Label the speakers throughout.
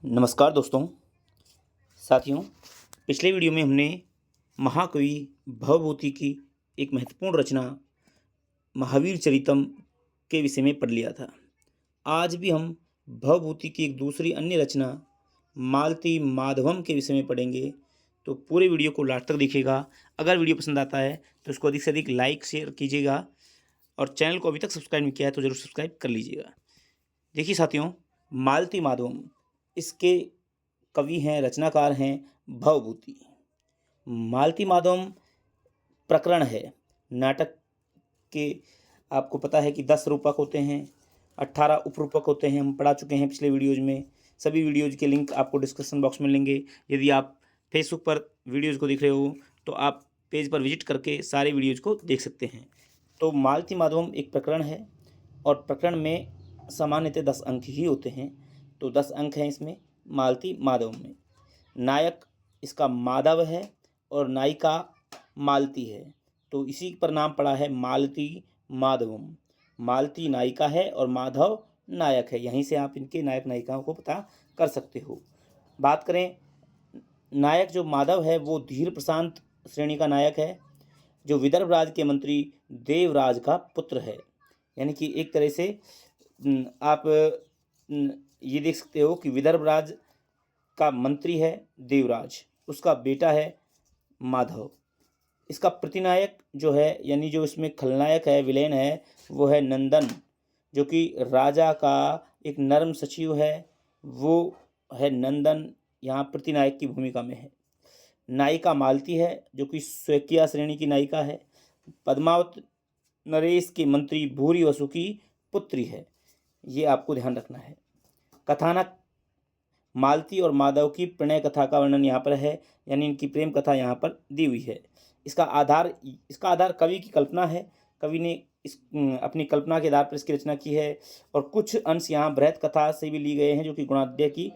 Speaker 1: नमस्कार दोस्तों, साथियों। पिछले वीडियो में हमने महाकवि भवभूति की एक महत्वपूर्ण रचना महावीर चरितम के विषय में पढ़ लिया था। आज भी हम भवभूति की एक दूसरी अन्य रचना मालती माधवम के विषय में पढ़ेंगे। तो पूरे वीडियो को लास्ट तक देखिएगा। अगर वीडियो पसंद आता है तो इसको अधिक से अधिक लाइक शेयर कीजिएगा और चैनल को अभी तक सब्सक्राइब नहीं किया है तो ज़रूर सब्सक्राइब कर लीजिएगा। देखिए साथियों, मालती माधवम इसके कवि हैं, रचनाकार हैं भवभूति। मालती माधवम प्रकरण है नाटक के। आपको पता है कि 10 रूपक होते हैं, 18 उपरूपक होते हैं। हम पढ़ा चुके हैं पिछले वीडियोज़ में। सभी वीडियोज़ के लिंक आपको डिस्क्रिप्शन बॉक्स में मिलेंगे। यदि आप फेसबुक पर वीडियोज़ को देख रहे हो तो आप पेज पर विजिट करके सारे वीडियोज़ को देख सकते हैं। तो मालती माधवम एक प्रकरण है और प्रकरण में सामान्यतः 10 अंक ही होते हैं। तो 10 अंक हैं इसमें मालती माधवम में। नायक इसका माधव है और नायिका मालती है, तो इसी पर नाम पड़ा है मालती माधवम। मालती नायिका है और माधव नायक है। यहीं से आप इनके नायक नायिकाओं को पता कर सकते हो। बात करें, नायक जो माधव है वो धीर प्रशांत श्रेणी का नायक है, जो विदर्भ राज के मंत्री देवराज का पुत्र है। यानी कि एक तरह से आप ये देख सकते हो कि विदर्भ राज का मंत्री है देवराज, उसका बेटा है माधव। इसका प्रतिनायक जो है, यानी जो इसमें खलनायक है, विलेन है, वो है नंदन, जो कि राजा का एक नर्म सचिव है। वो है नंदन, यहाँ प्रतिनायक की भूमिका में है। नायिका मालती है, जो कि स्वेकिया श्रेणी की नायिका है। पद्मावत नरेश के मंत्री भूरी वसु की पुत्री है। ये आपको ध्यान रखना है। कथानक मालती और माधव की प्रणय कथा का वर्णन यहाँ पर है, यानी इनकी प्रेम कथा यहाँ पर दी हुई है। इसका आधार कवि की कल्पना है। कवि ने इस अपनी कल्पना के आधार पर इसकी रचना की है और कुछ अंश यहाँ बृहत कथा से भी ली गए हैं, जो कि गुणाढ्य की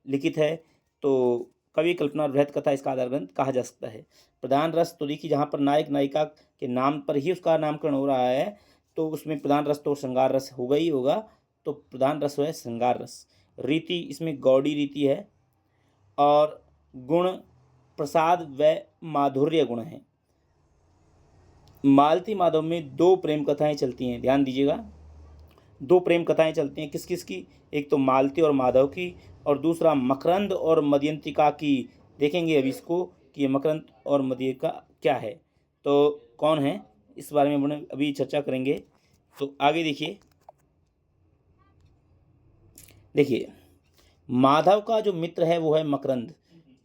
Speaker 1: लिखित है। तो कवि कल्पना और बृहत कथा इसका आधार ग्रंथ कहा जा सकता है। प्रधान रस तो देखिए, जहाँ पर नायक नायिका के नाम पर ही उसका नामकरण हो रहा है, तो उसमें प्रधान रस तो श्रृंगार रस होगा ही होगा। तो प्रधान रस है श्रृंगार रस। रीति इसमें गौड़ी रीति है और गुण प्रसाद व माधुर्य गुण है। मालती माधव में 2 प्रेम कथाएं चलती हैं, ध्यान दीजिएगा। 2 प्रेम कथाएं चलती हैं, किस किस की? एक तो मालती और माधव की, और दूसरा मकरंद और मदयंतिका की। देखेंगे अभी इसको कि ये मकरंद और मदयंतिका क्या है, तो कौन है, इस बारे में अभी चर्चा करेंगे। तो आगे देखिए माधव का जो मित्र है वो है मकरंद।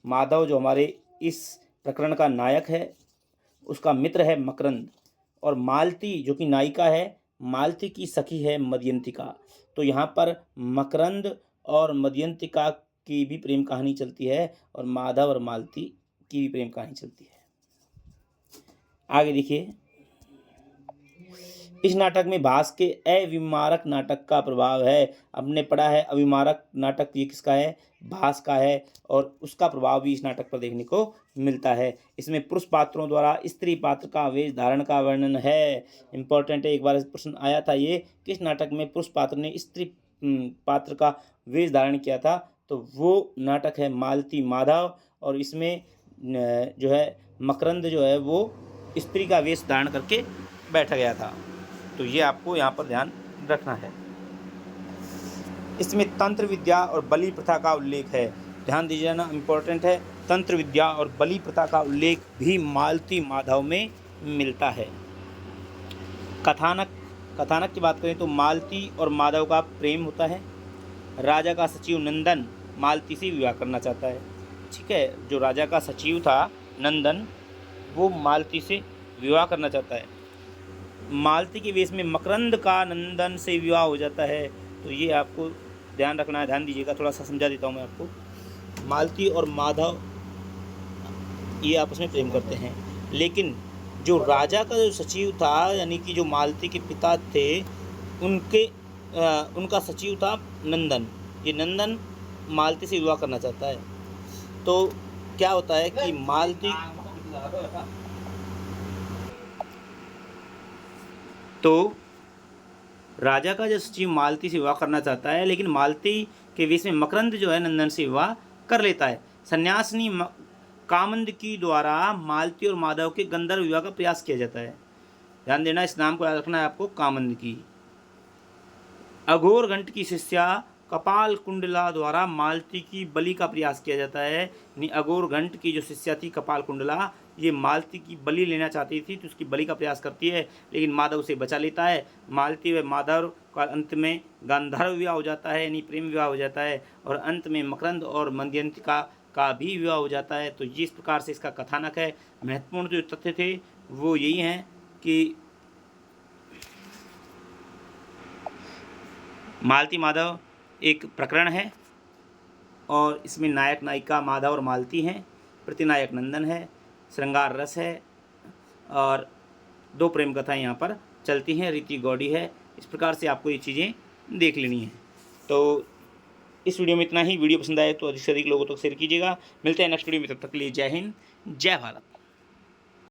Speaker 1: माधव जो हमारे इस प्रकरण का नायक है, उसका मित्र है मकरंद। और मालती जो कि नायिका है, मालती की सखी है मदयंतिका। तो यहाँ पर मकरंद और मदयंतिका की भी प्रेम कहानी चलती है और माधव और मालती की भी प्रेम कहानी चलती है। आगे देखिए, इस नाटक में भास के अविमारक नाटक का प्रभाव है। हमने पढ़ा है अविमारक नाटक ये किसका है, भास का है, और उसका प्रभाव भी इस नाटक पर देखने को मिलता है। इसमें पुरुष पात्रों द्वारा स्त्री पात्र का वेश धारण का वर्णन है। इंपॉर्टेंट है, एक बार प्रश्न आया था ये, किस नाटक में पुरुष पात्र ने स्त्री पात्र का वेश धारण किया था, तो वो नाटक है मालती माधव। और इसमें जो है मकरंद जो है वो स्त्री का वेश धारण करके बैठ गया था। तो ये आपको यहाँ पर ध्यान रखना है। इसमें तंत्र विद्या और बलि प्रथा का उल्लेख है, ध्यान दीजिए ना, इम्पोर्टेंट है। तंत्र विद्या और बलि प्रथा का उल्लेख भी मालती माधव में मिलता है। कथानक की बात करें तो मालती और माधव का प्रेम होता है। राजा का सचिव नंदन मालती से विवाह करना चाहता है। ठीक है, जो राजा का सचिव था नंदन, वो मालती से विवाह करना चाहता है। मालती के वेश में मकरंद का नंदन से विवाह हो जाता है। तो ये आपको ध्यान रखना है, ध्यान दीजिएगा। थोड़ा सा समझा देता हूँ मैं आपको। मालती और माधव ये आपस में प्रेम करते हैं, लेकिन जो राजा का जो सचिव था, यानी कि जो मालती के पिता थे, उनका सचिव था नंदन। ये नंदन मालती से विवाह करना चाहता है। तो क्या होता है कि मालती तो राजा का जो सचिव मालती से विवाह करना चाहता है, लेकिन मालती के वेश में मकरंद जो है नंदन से विवाह कर लेता है। सन्यासिनी कामंदकी द्वारा मालती और माधव के गंधर्व विवाह का प्रयास किया जाता है। ध्यान देना, इस नाम को याद रखना है आपको, कामंदकी। अघोर घंट की शिष्या कपाल कुंडला द्वारा मालती की बलि का प्रयास किया जाता है। यानी अघोर घंट की जो शिष्या थी कपाल कुंडला, ये मालती की बलि लेना चाहती थी तो उसकी बलि का प्रयास करती है, लेकिन माधव उसे बचा लेता है। मालती व माधव का अंत में गांधर्व विवाह हो जाता है, यानी प्रेम विवाह हो जाता है, और अंत में मकरंद और मदयंतिका का भी विवाह हो जाता है। तो जिस प्रकार से इसका कथानक है, महत्वपूर्ण जो तथ्य थे वो यही हैं कि मालती माधव एक प्रकरण है और इसमें नायक नायिका माधव और मालती हैं, प्रतिनायक नंदन है, श्रृंगार रस है और 2 प्रेम कथाएं यहाँ पर चलती हैं, रीति गौड़ी है। इस प्रकार से आपको ये चीज़ें देख लेनी हैं। तो इस वीडियो में इतना ही। वीडियो पसंद आए तो अधिक से अधिक लोगों तक शेयर कीजिएगा। मिलते हैं नेक्स्ट वीडियो में, तब तक के लिए जय हिंद, जय भारत।